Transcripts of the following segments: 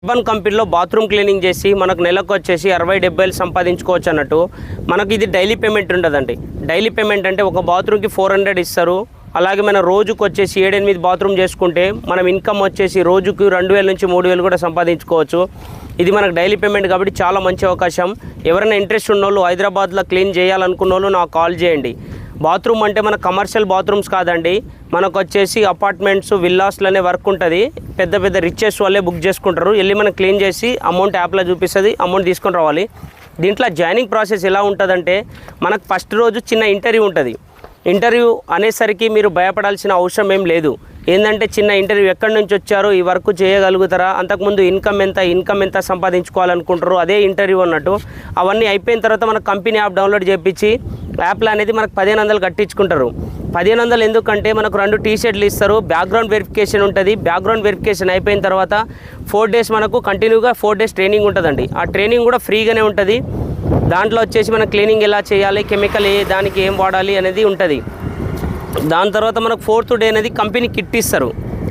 Urban కంపెనీలో bathroom cleaning చేసి మనకు నెలకు వచ్చేసి 60-70 సంపాదించుకోవచ్చు అన్నట్టు. మనకి ఇది డైలీ పేమెంట్ ఉండదండి. డైలీ పేమెంట్ అంటే ఒక బాత్రూమ్కి 400 ఇస్తారు. అలాగే మన రోజుకు వచ్చేసి 7-8 బాత్రూమ్ చేసుకుంటే మనం ఇన్కమ్ వచ్చేసి రోజుకు 2000 నుంచి 3000 కూడా సంపాదించుకోవచ్చు. ఇది మనకు డైలీ పేమెంట్ కాబట్టి చాలా మంచి అవకాశం. ఎవరైనా ఇంట్రెస్ట్ ఉన్నోళ్ళు హైదరాబాద్లో క్లీన్ చేయాలనుకున్న వాళ్ళు నాకు కాల్ చేయండి. బాత్రూమ్ అంటే మన కమర్షియల్ బాత్రూమ్స్ కాదండి, మనకు వచ్చేసి అపార్ట్మెంట్స్ విల్లాస్లోనే వర్క్ ఉంటుంది. పెద్ద పెద్ద రిచెస్ వాళ్ళే బుక్ చేసుకుంటారు. వెళ్ళి మనం క్లీన్ చేసి అమౌంట్ యాప్లో చూపిస్తుంది, అమౌంట్ తీసుకొని రావాలి. దీంట్లో జాయినింగ్ ప్రాసెస్ ఎలా ఉంటుందంటే మనకు ఫస్ట్ రోజు చిన్న ఇంటర్వ్యూ ఉంటుంది. ఇంటర్వ్యూ అనేసరికి మీరు భయపడాల్సిన అవసరం ఏం లేదు. ఏంటంటే చిన్న ఇంటర్వ్యూ, ఎక్కడి నుంచి వచ్చారో, ఈ వర్క్ చేయగలుగుతారా, అంతకుముందు ఇన్కమ్ ఎంత సంపాదించుకోవాలనుకుంటారో అదే ఇంటర్వ్యూ అన్నట్టు. అవన్నీ అయిపోయిన తర్వాత మనకు కంపెనీ యాప్ డౌన్లోడ్ చేయించి యాప్లో అనేది మనకు 1500 కట్టించుకుంటారు. 1500 ఎందుకంటే మనకు 2 టీ-షర్ట్లు ఇస్తారు, బ్యాక్గ్రౌండ్ వెరిఫికేషన్ ఉంటుంది. బ్యాక్గ్రౌండ్ వెరిఫికేషన్ అయిపోయిన తర్వాత 4 డేస్ మనకు కంటిన్యూగా 4 డేస్ ట్రైనింగ్ ఉంటుందండి. ఆ ట్రైనింగ్ కూడా ఫ్రీగానే ఉంటుంది. దాంట్లో వచ్చేసి మన క్లీనింగ్ ఎలా చేయాలి, కెమికల్ దానికి ఏం వాడాలి అనేది ఉంటుంది. దాని తర్వాత మనకు 4th డే అనేది కంపెనీ కిట్ ఇస్తారు.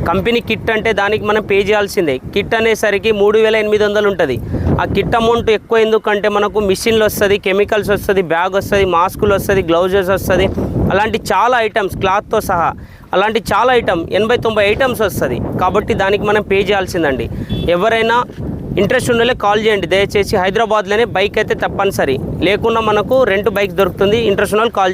కంపెనీ కిట్ అంటే దానికి మనం పే చేయాల్సిందే. కిట్ అనేసరికి 3800 ఉంటుంది. ఆ కిట్ అమౌంట్ ఎక్కువ ఎందుకంటే మనకు మిషన్లు వస్తుంది, కెమికల్స్ వస్తుంది, బ్యాగ్ వస్తుంది, మాస్కులు వస్తుంది, గ్లౌజెస్ వస్తుంది, అలాంటి చాలా ఐటమ్స్ క్లాత్తో సహా అలాంటి చాలా 80-90 ఐటమ్స్ వస్తుంది. కాబట్టి దానికి మనం పే చేయాల్సిందండి. ఎవరైనా ఇంట్రెస్ట్ ఉన్నోళ్ళే కాల్ చేయండి దయచేసి. హైదరాబాద్లోనే బైక్ అయితే తప్పనిసరి, లేకుండా మనకు రెంట్ బైక్ దొరుకుతుంది. ఇంట్రెస్ట్ ఉన్న వాళ్ళు కాల్ చేయండి.